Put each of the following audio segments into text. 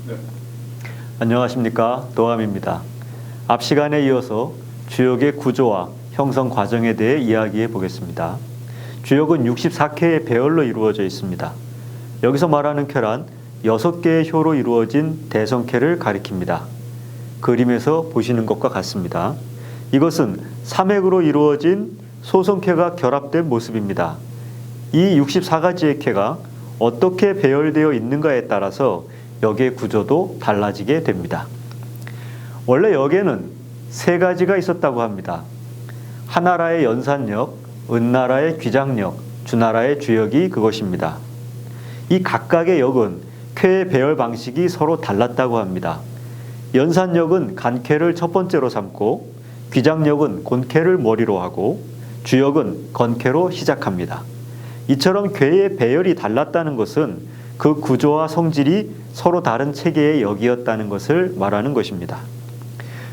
네. 안녕하십니까, 도함입니다. 앞 시간에 이어서 주역의 구조와 형성 과정에 대해 이야기해 보겠습니다. 주역은 64쾌의 배열로 이루어져 있습니다. 여기서 말하는 쾌란 6개의 효로 이루어진 대성쾌를 가리킵니다. 그림에서 보시는 것과 같습니다. 이것은 3핵으로 이루어진 소성쾌가 결합된 모습입니다. 이 64가지의 쾌가 어떻게 배열되어 있는가에 따라서 역의 구조도 달라지게 됩니다. 원래 역에는 3가지가 있었다고 합니다. 하나라의 연산역, 은나라의 귀장역, 주나라의 주역이 그것입니다. 이 각각의 역은 쾌의 배열 방식이 서로 달랐다고 합니다. 연산역은 간쾌를 첫 번째로 삼고 귀장역은 곤쾌를 머리로 하고 주역은 건쾌로 시작합니다. 이처럼 쾌의 배열이 달랐다는 것은 그 구조와 성질이 서로 다른 체계의 역이었다는 것을 말하는 것입니다.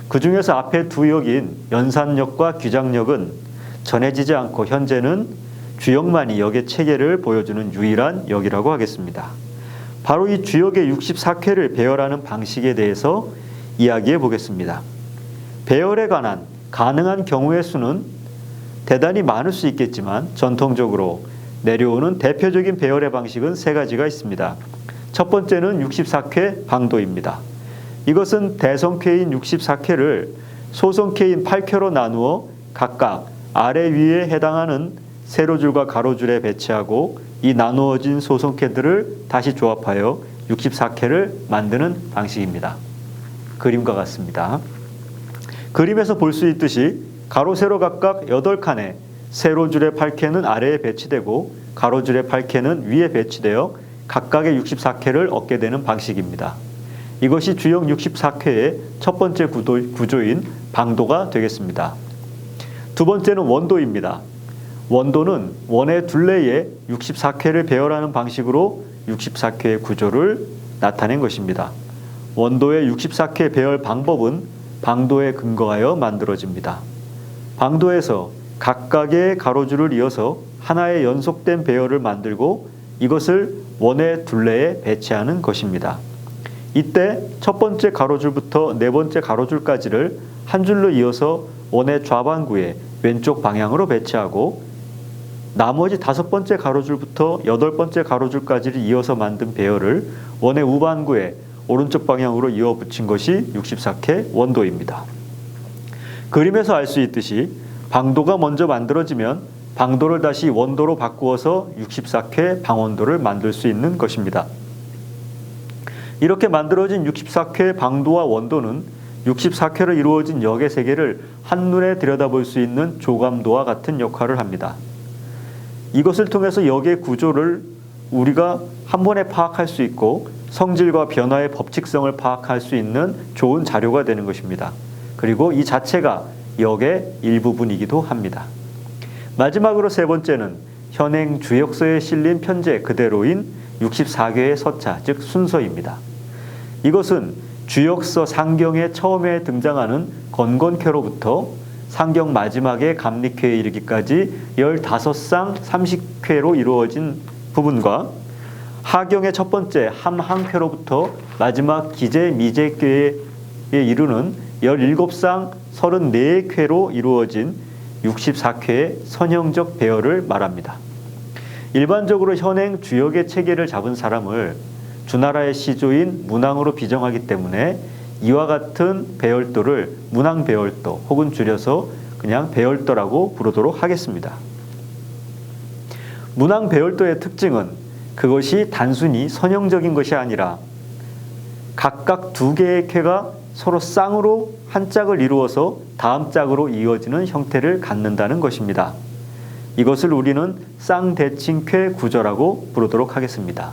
그 중에서 앞에 두 역인 연산역과 귀장역은 전해지지 않고 현재는 주역만이 역의 체계를 보여주는 유일한 역이라고 하겠습니다. 바로 이 주역의 64쾌를 배열하는 방식에 대해서 이야기해 보겠습니다. 배열에 관한 가능한 경우의 수는 대단히 많을 수 있겠지만 전통적으로 내려오는 대표적인 배열의 방식은 3가지가 있습니다. 첫 번째는 64쾌 방도입니다. 이것은 대성쾌인 64쾌를 소성쾌인 8쾌로 나누어 각각 아래 위에 해당하는 세로줄과 가로줄에 배치하고 이 나누어진 소성쾌들을 다시 조합하여 64쾌를 만드는 방식입니다. 그림과 같습니다. 그림에서 볼 수 있듯이 가로 세로 각각 8칸에 세로줄의 8쾌는 아래에 배치되고 가로줄의 8쾌는 위에 배치되어 각각의 64쾌를 얻게 되는 방식입니다. 이것이 주역 64쾌의 첫 번째 구조인 방도가 되겠습니다. 두 번째는 원도입니다. 원도는 원의 둘레에 64쾌를 배열하는 방식으로 64쾌의 구조를 나타낸 것입니다. 원도의 64쾌 배열 방법은 방도에 근거하여 만들어집니다. 방도에서 각각의 가로줄을 이어서 하나의 연속된 배열을 만들고 이것을 원의 둘레에 배치하는 것입니다. 이때 첫 번째 가로줄부터 네 번째 가로줄까지를 한 줄로 이어서 원의 좌반구에 왼쪽 방향으로 배치하고 나머지 5번째 가로줄부터 8번째 가로줄까지를 이어서 만든 배열을 원의 우반구에 오른쪽 방향으로 이어 붙인 것이 64쾌 원도입니다. 그림에서 알 수 있듯이 방도가 먼저 만들어지면 방도를 다시 원도로 바꾸어서 64쾌 방원도를 만들 수 있는 것입니다. 이렇게 만들어진 64쾌 방도와 원도는 64쾌로 이루어진 역의 세계를 한눈에 들여다볼 수 있는 조감도와 같은 역할을 합니다. 이것을 통해서 역의 구조를 우리가 한 번에 파악할 수 있고 성질과 변화의 법칙성을 파악할 수 있는 좋은 자료가 되는 것입니다. 그리고 이 자체가 역의 일부분이기도 합니다. 마지막으로 세 번째는 현행 주역서에 실린 편제 그대로인 64개의 서차, 즉 순서입니다. 이것은 주역서 상경에 처음에 등장하는 건건쾌로부터 상경 마지막에 감리쾌에 이르기까지 15상 30쾌로 이루어진 부분과 하경의 첫 번째 함항쾌로부터 마지막 기제 미제쾌에 이르는 17상 34쾌로 이루어진 64쾌의 선형적 배열을 말합니다. 일반적으로 현행 주역의 체계를 잡은 사람을 주나라의 시조인 문왕으로 비정하기 때문에 이와 같은 배열도를 문왕배열도 혹은 줄여서 그냥 배열도라고 부르도록 하겠습니다. 문왕배열도의 특징은 그것이 단순히 선형적인 것이 아니라 각각 2개의 쾌가 서로 쌍으로 한 짝을 이루어서 다음 짝으로 이어지는 형태를 갖는다는 것입니다. 이것을 우리는 쌍대칭쾌 구조라고 부르도록 하겠습니다.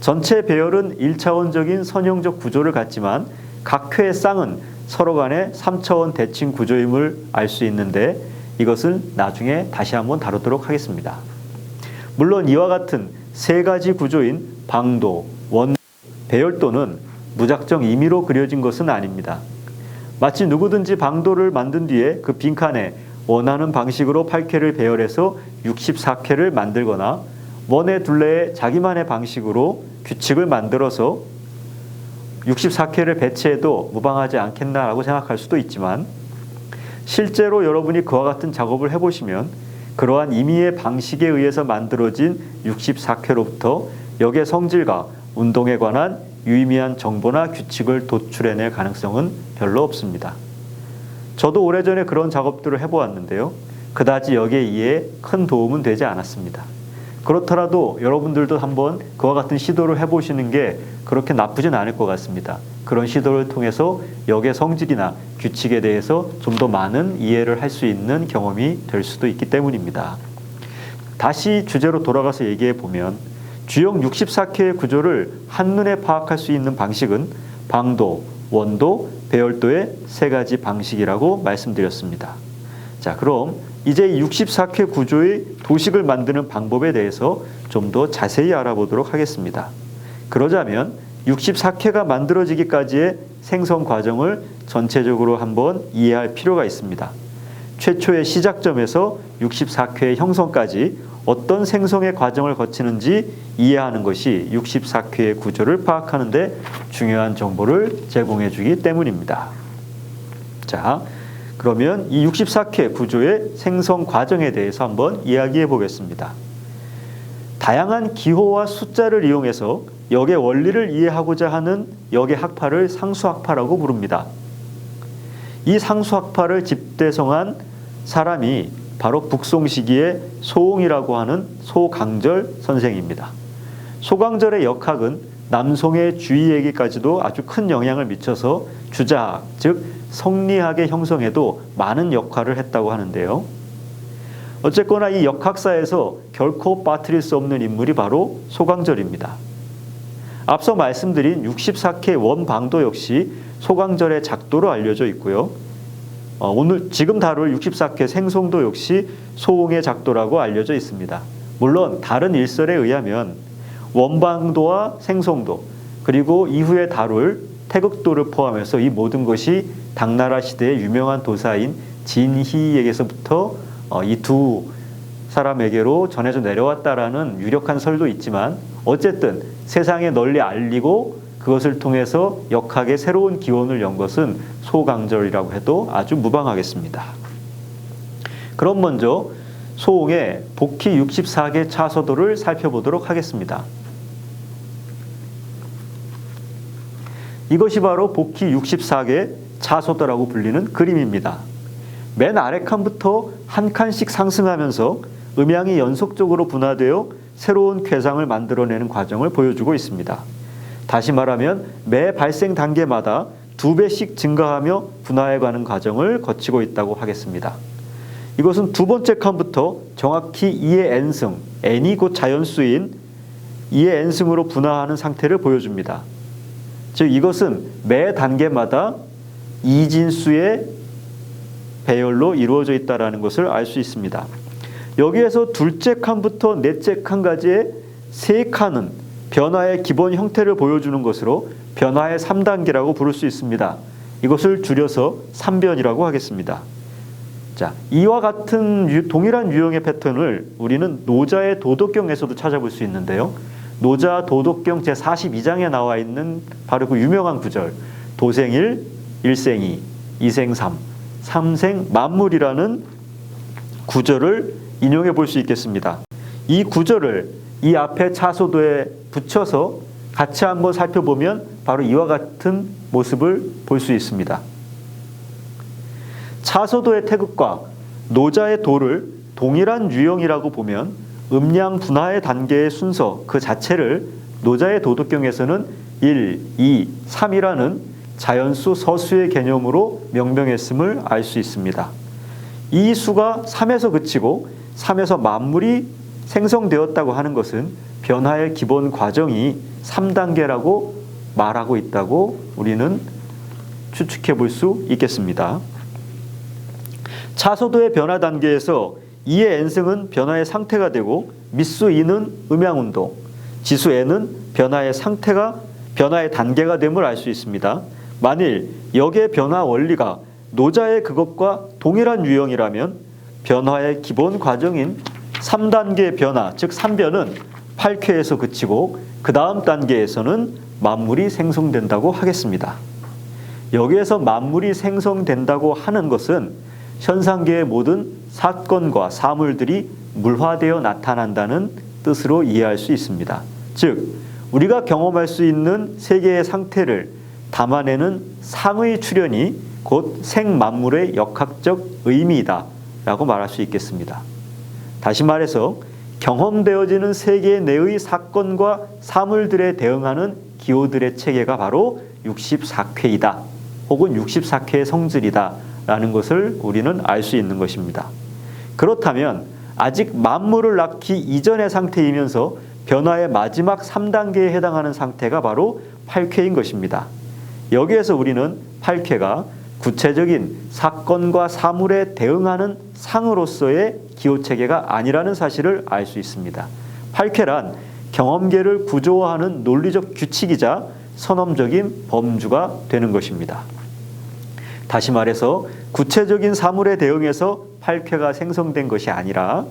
전체 배열은 1차원적인 선형적 구조를 갖지만 각 쾌의 쌍은 서로 간의 3차원 대칭 구조임을 알 수 있는데 이것은 나중에 다시 한번 다루도록 하겠습니다. 물론 이와 같은 3가지 구조인 방도, 원, 배열도는 무작정 임의로 그려진 것은 아닙니다. 마치 누구든지 방도를 만든 뒤에 그 빈칸에 원하는 방식으로 8쾌를 배열해서 64쾌를 만들거나 원의 둘레에 자기만의 방식으로 규칙을 만들어서 64K를 배치해도 무방하지 않겠나라고 생각할 수도 있지만 실제로 여러분이 그와 같은 작업을 해보시면 그러한 임의의 방식에 의해서 만들어진 64K로부터 역의 성질과 운동에 관한 유의미한 정보나 규칙을 도출해낼 가능성은 별로 없습니다. 저도 오래전에 그런 작업들을 해보았는데요. 그다지 역의 이해에 큰 도움은 되지 않았습니다. 그렇더라도 여러분들도 한번 그와 같은 시도를 해보시는 게 그렇게 나쁘진 않을 것 같습니다. 그런 시도를 통해서 역의 성질이나 규칙에 대해서 좀 더 많은 이해를 할 수 있는 경험이 될 수도 있기 때문입니다. 다시 주제로 돌아가서 얘기해 보면 주역 64K의 구조를 한눈에 파악할 수 있는 방식은 방도, 원도, 배열도의 세 가지 방식이라고 말씀드렸습니다. 자, 그럼 이제 64K 구조의 도식을 만드는 방법에 대해서 좀 더 자세히 알아보도록 하겠습니다. 그러자면 64K가 만들어지기까지의 생성 과정을 전체적으로 한번 이해할 필요가 있습니다. 최초의 시작점에서 64K의 형성까지 어떤 생성의 과정을 거치는지 이해하는 것이 64K의 구조를 파악하는 데 중요한 정보를 제공해 주기 때문입니다. 자, 그러면 이 64K 구조의 생성 과정에 대해서 한번 이야기해 보겠습니다. 다양한 기호와 숫자를 이용해서 역의 원리를 이해하고자 하는 역의 학파를 상수학파라고 부릅니다. 이 상수학파를 집대성한 사람이 바로 북송 시기의 소옹이라고 하는 소강절 선생입니다. 소강절의 역학은 남송의 주의얘기까지도 아주 큰 영향을 미쳐서 주자학, 즉 성리학의 형성에도 많은 역할을 했다고 하는데요. 어쨌거나 이 역학사에서 결코 빠뜨릴 수 없는 인물이 바로 소강절입니다. 앞서 말씀드린 64K 원방도 역시 소강절의 작도로 알려져 있고요. 오늘 지금 다룰 64K 생송도 역시 소옹의 작도라고 알려져 있습니다. 물론 다른 일설에 의하면 원방도와 생송도 그리고 이후에 다룰 태극도를 포함해서 이 모든 것이 당나라 시대의 유명한 도사인 진희에게서부터 이 두 사람에게로 전해져 내려왔다라는 유력한 설도 있지만 어쨌든 세상에 널리 알리고 그것을 통해서 역학의 새로운 기원을 연 것은 소강절이라고 해도 아주 무방하겠습니다. 그럼 먼저 소옹의 복희 64개 차서도를 살펴보도록 하겠습니다. 이것이 바로 복희 64개 차서도라고 불리는 그림입니다. 맨 아래 칸부터 한 칸씩 상승하면서 음양이 연속적으로 분화되어 새로운 궤상을 만들어내는 과정을 보여주고 있습니다. 다시 말하면 매 발생 단계마다 2배씩 증가하며 분화해가는 과정을 거치고 있다고 하겠습니다. 이것은 두 번째 칸부터 정확히 2의 n승, n이 곧 자연수인 2의 n승으로 분화하는 상태를 보여줍니다. 즉 이것은 매 단계마다 이진수의 배열로 이루어져 있다는 것을 알 수 있습니다. 여기에서 둘째 칸부터 넷째 칸까지의 세 칸은 변화의 기본 형태를 보여주는 것으로 변화의 3단계라고 부를 수 있습니다. 이것을 줄여서 3변이라고 하겠습니다. 자, 이와 같은 동일한 유형의 패턴을 우리는 노자의 도덕경에서도 찾아볼 수 있는데요. 노자 도덕경 제42장에 나와 있는 바로 그 유명한 구절 도생일, 일생이, 이생삼, 삼생 만물이라는 구절을 인용해 볼 수 있겠습니다. 이 구절을 이 앞에 차소도에 붙여서 같이 한번 살펴보면 바로 이와 같은 모습을 볼 수 있습니다. 차소도의 태극과 노자의 도를 동일한 유형이라고 보면 음양 분화의 단계의 순서 그 자체를 노자의 도덕경에서는 1, 2, 3이라는 자연수 서수의 개념으로 명명했음을 알 수 있습니다. 이 수가 3에서 그치고 3에서 만물이 생성되었다고 하는 것은 변화의 기본 과정이 3단계라고 말하고 있다고 우리는 추측해 볼 수 있겠습니다. 차소도의 변화 단계에서 2의 n승은 변화의 상태가 되고 밑수 2는 음양운동, 지수 n은 변화의 상태가 변화의 단계가 됨을 알 수 있습니다. 만일 역의 변화 원리가 노자의 그것과 동일한 유형이라면 변화의 기본 과정인 3단계 변화, 즉 3변은 8쾌에서 그치고 그 다음 단계에서는 만물이 생성된다고 하겠습니다. 여기에서 만물이 생성된다고 하는 것은 현상계의 모든 사건과 사물들이 물화되어 나타난다는 뜻으로 이해할 수 있습니다. 즉, 우리가 경험할 수 있는 세계의 상태를 담아내는 상의 출현이 곧 생만물의 역학적 의미이다 라고 말할 수 있겠습니다. 다시 말해서 경험되어지는 세계 내의 사건과 사물들에 대응하는 기호들의 체계가 바로 64쾌이다 혹은 64쾌의 성질이다 라는 것을 우리는 알 수 있는 것입니다. 그렇다면 아직 만물을 낳기 이전의 상태이면서 변화의 마지막 3단계에 해당하는 상태가 바로 8쾌인 것입니다. 여기에서 우리는 8쾌가 구체적인 사건과 사물에 대응하는 상으로서의 기호체계가 아니라는 사실을 알 수 있습니다. 8쾌란 경험계를 구조화하는 논리적 규칙이자 선험적인 범주가 되는 것입니다. 다시 말해서 구체적인 사물에 대응해서 8쾌가 생성된 것이 아니라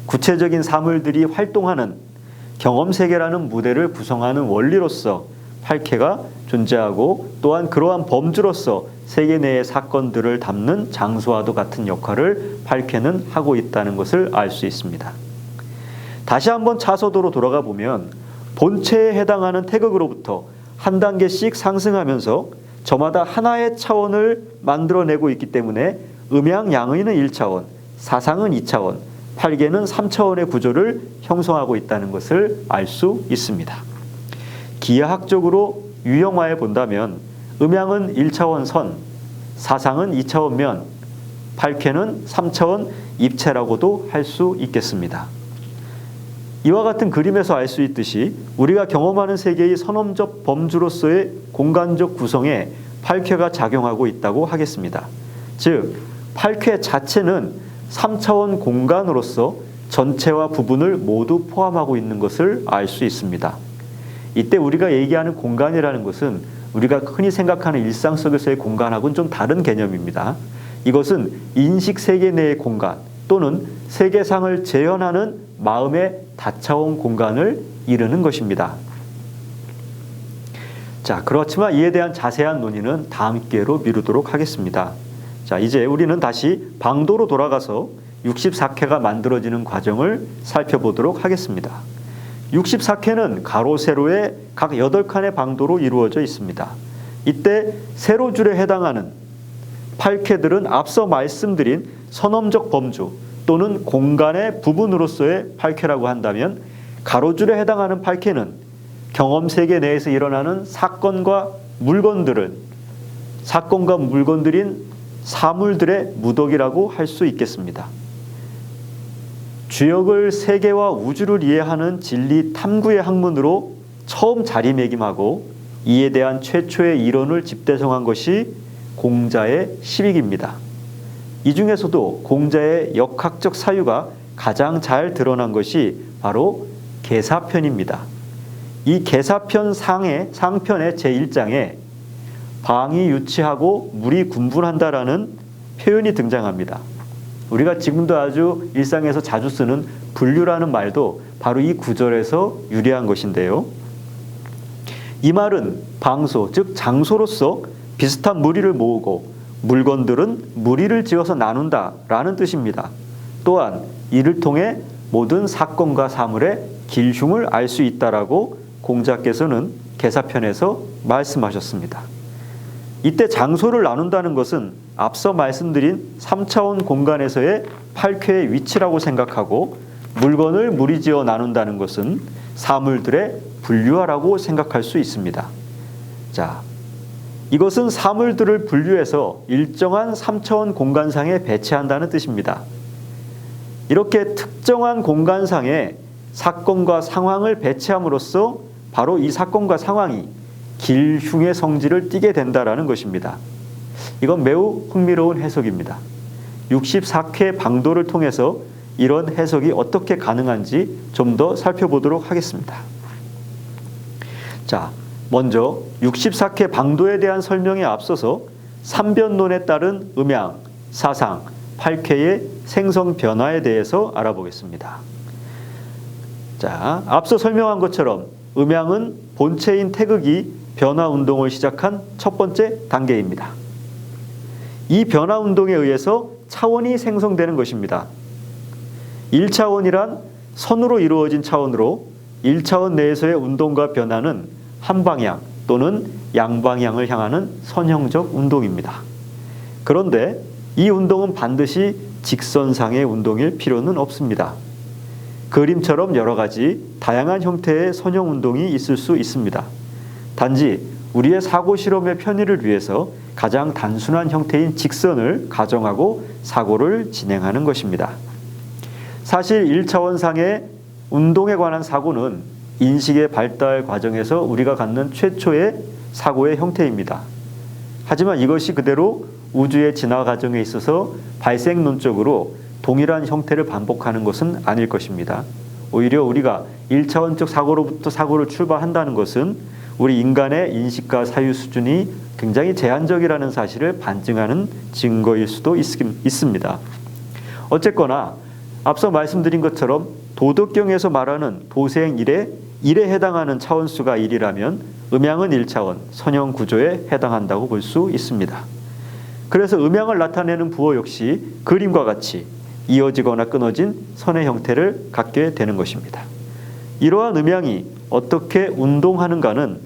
구체적인 사물들이 활동하는 경험세계라는 무대를 구성하는 원리로서 8쾌가 존재하고 또한 그러한 범주로서 세계 내의 사건들을 담는 장소와도 같은 역할을 8쾌는 하고 있다는 것을 알 수 있습니다. 다시 한번 차서도로 돌아가 보면 본체에 해당하는 태극으로부터 한 단계씩 상승하면서 저마다 하나의 차원을 만들어내고 있기 때문에 음양 양의는 1차원, 사상은 2차원, 8개는 3차원의 구조를 형성하고 있다는 것을 알 수 있습니다. 기하학적으로 유형화해 본다면 음양은 1차원 선, 사상은 2차원 면, 8쾌는 3차원 입체라고도 할 수 있겠습니다. 이와 같은 그림에서 알 수 있듯이 우리가 경험하는 세계의 선험적 범주로서의 공간적 구성에 8쾌가 작용하고 있다고 하겠습니다. 즉, 8쾌 자체는 3차원 공간으로서 전체와 부분을 모두 포함하고 있는 것을 알 수 있습니다. 이때 우리가 얘기하는 공간이라는 것은 우리가 흔히 생각하는 일상 속에서의 공간하고는 좀 다른 개념입니다. 이것은 인식 세계 내의 공간 또는 세계상을 재현하는 마음의 다차원 공간을 이루는 것입니다. 자, 그렇지만 이에 대한 자세한 논의는 다음 기회로 미루도록 하겠습니다. 자, 이제 우리는 다시 방도로 돌아가서 64쾌가 만들어지는 과정을 살펴보도록 하겠습니다. 64쾌는 가로, 세로의 각 8칸의 방도로 이루어져 있습니다. 이때 세로줄에 해당하는 8쾌들은 앞서 말씀드린 선험적 범주 또는 공간의 부분으로서의 8쾌라고 한다면 가로줄에 해당하는 8쾌는 경험 세계 내에서 일어나는 사건과 물건들인 사물들의 무더기라고 할 수 있겠습니다. 주역을 세계와 우주를 이해하는 진리 탐구의 학문으로 처음 자리매김하고 이에 대한 최초의 이론을 집대성한 것이 공자의 시빅입니다. 이 중에서도 공자의 역학적 사유가 가장 잘 드러난 것이 바로 계사편입니다. 이 계사편 상편의 제1장에 방이 유치하고 물이 군분한다라는 표현이 등장합니다. 우리가 지금도 아주 일상에서 자주 쓰는 분류라는 말도 바로 이 구절에서 유래한 것인데요. 이 말은 방소, 즉 장소로서 비슷한 무리를 모으고 물건들은 무리를 지어서 나눈다라는 뜻입니다. 또한 이를 통해 모든 사건과 사물의 길흉을 알 수 있다라고 공자께서는 계사편에서 말씀하셨습니다. 이때 장소를 나눈다는 것은 앞서 말씀드린 3차원 공간에서의 8쾌의 위치라고 생각하고 물건을 무리지어 나눈다는 것은 사물들의 분류화라고 생각할 수 있습니다. 자, 이것은 사물들을 분류해서 일정한 3차원 공간상에 배치한다는 뜻입니다. 이렇게 특정한 공간상에 사건과 상황을 배치함으로써 바로 이 사건과 상황이 길흉의 성질을 띠게 된다라는 것입니다. 이건 매우 흥미로운 해석입니다. 64쾌 방도를 통해서 이런 해석이 어떻게 가능한지 좀 더 살펴보도록 하겠습니다. 자, 먼저 64쾌 방도에 대한 설명에 앞서서 삼변론에 따른 음양, 사상, 8쾌의 생성 변화에 대해서 알아보겠습니다. 자, 앞서 설명한 것처럼 음양은 본체인 태극이 변화 운동을 시작한 첫 번째 단계입니다. 이 변화 운동에 의해서 차원이 생성되는 것입니다. 1차원이란 선으로 이루어진 차원으로 1차원 내에서의 운동과 변화는 한 방향 또는 양방향을 향하는 선형적 운동입니다. 그런데 이 운동은 반드시 직선상의 운동일 필요는 없습니다. 그림처럼 여러 가지 다양한 형태의 선형 운동이 있을 수 있습니다. 단지 우리의 사고 실험의 편의를 위해서 가장 단순한 형태인 직선을 가정하고 사고를 진행하는 것입니다. 사실 1차원상의 운동에 관한 사고는 인식의 발달 과정에서 우리가 갖는 최초의 사고의 형태입니다. 하지만 이것이 그대로 우주의 진화 과정에 있어서 발생론적으로 동일한 형태를 반복하는 것은 아닐 것입니다. 오히려 우리가 1차원적 사고로부터 사고를 출발한다는 것은 우리 인간의 인식과 사유 수준이 굉장히 제한적이라는 사실을 반증하는 증거일 수도 있습니다. 어쨌거나 앞서 말씀드린 것처럼 도덕경에서 말하는 도생 1에 해당하는 차원수가 1이라면 음양은 1차원, 선형 구조에 해당한다고 볼 수 있습니다. 그래서 음양을 나타내는 부호 역시 그림과 같이 이어지거나 끊어진 선의 형태를 갖게 되는 것입니다. 이러한 음양이 어떻게 운동하는가는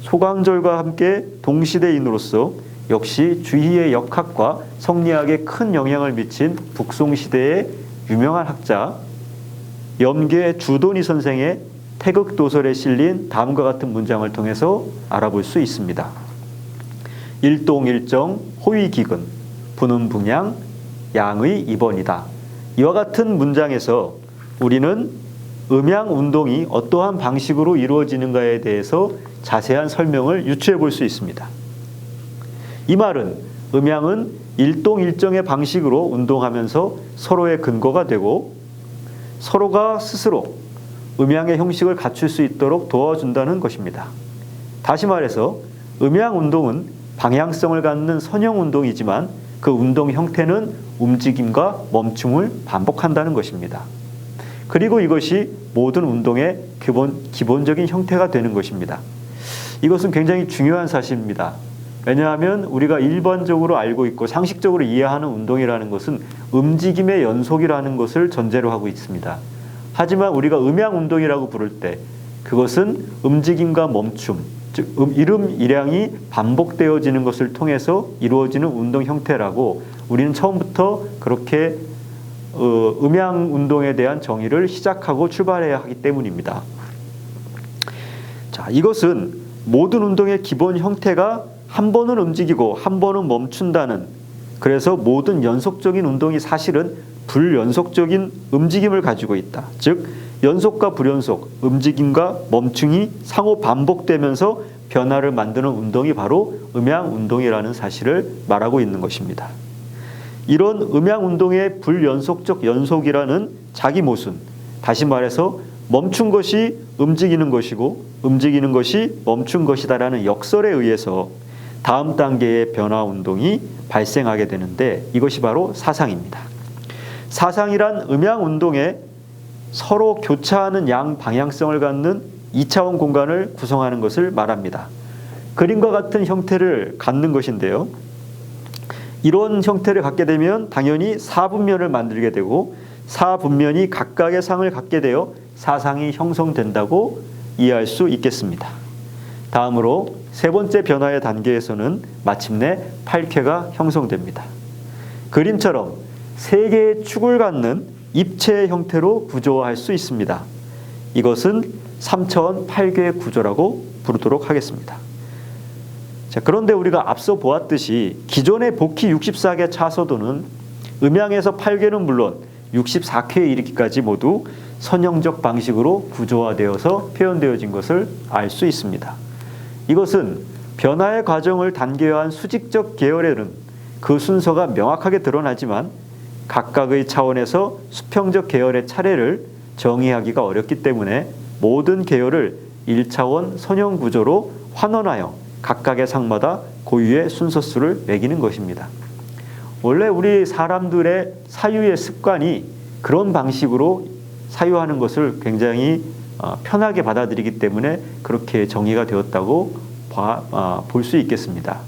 소강절과 함께 동시대인으로서 역시 주희의 역학과 성리학에 큰 영향을 미친 북송시대의 유명한 학자 염계 주도니 선생의 태극도설에 실린 다음과 같은 문장을 통해서 알아볼 수 있습니다. 일동일정 호위기근 분음분양 양의 입원이다. 이와 같은 문장에서 우리는 음양 운동이 어떠한 방식으로 이루어지는가에 대해서 자세한 설명을 유추해 볼 수 있습니다. 이 말은 음양은 일동일정의 방식으로 운동하면서 서로의 근거가 되고 서로가 스스로 음양의 형식을 갖출 수 있도록 도와준다는 것입니다. 다시 말해서 음양 운동은 방향성을 갖는 선형 운동이지만 그 운동 형태는 움직임과 멈춤을 반복한다는 것입니다. 그리고 이것이 모든 운동의 기본적인 형태가 되는 것입니다. 이것은 굉장히 중요한 사실입니다. 왜냐하면 우리가 일반적으로 알고 있고 상식적으로 이해하는 운동이라는 것은 움직임의 연속이라는 것을 전제로 하고 있습니다. 하지만 우리가 음양 운동이라고 부를 때 그것은 움직임과 멈춤, 즉 일량이 반복되어지는 것을 통해서 이루어지는 운동 형태라고 우리는 처음부터 그렇게 음양 운동에 대한 정의를 시작하고 출발해야 하기 때문입니다. 자, 이것은 모든 운동의 기본 형태가 한 번은 움직이고 한 번은 멈춘다는, 그래서 모든 연속적인 운동이 사실은 불연속적인 움직임을 가지고 있다. 즉 연속과 불연속, 움직임과 멈춤이 상호 반복되면서 변화를 만드는 운동이 바로 음양 운동이라는 사실을 말하고 있는 것입니다. 이런 음양 운동의 불연속적 연속이라는 자기 모순, 다시 말해서 멈춘 것이 움직이는 것이고 움직이는 것이 멈춘 것이다라는 역설에 의해서 다음 단계의 변화 운동이 발생하게 되는데 이것이 바로 사상입니다. 사상이란 음양 운동에 서로 교차하는 양 방향성을 갖는 2차원 공간을 구성하는 것을 말합니다. 그림과 같은 형태를 갖는 것인데요. 이런 형태를 갖게 되면 당연히 사분면을 만들게 되고 사분면이 각각의 상을 갖게 되어 사상이 형성된다고 이해할 수 있겠습니다. 다음으로 세 번째 변화의 단계에서는 마침내 팔괘가 형성됩니다. 그림처럼 세 개의 축을 갖는 입체의 형태로 구조화할 수 있습니다. 이것은 3차원 팔괘 구조라고 부르도록 하겠습니다. 자, 그런데 우리가 앞서 보았듯이 기존의 복희 64개 차서도는 음양에서 팔괘는 물론 64쾌에 이르기까지 모두 선형적 방식으로 구조화되어서 표현되어진 것을 알 수 있습니다. 이것은 변화의 과정을 단계화한 수직적 계열에는 그 순서가 명확하게 드러나지만 각각의 차원에서 수평적 계열의 차례를 정의하기가 어렵기 때문에 모든 계열을 1차원 선형 구조로 환원하여 각각의 상마다 고유의 순서수를 매기는 것입니다. 원래 우리 사람들의 사유의 습관이 그런 방식으로 사유하는 것을 굉장히 편하게 받아들이기 때문에 그렇게 정의가 되었다고 볼 수 있겠습니다.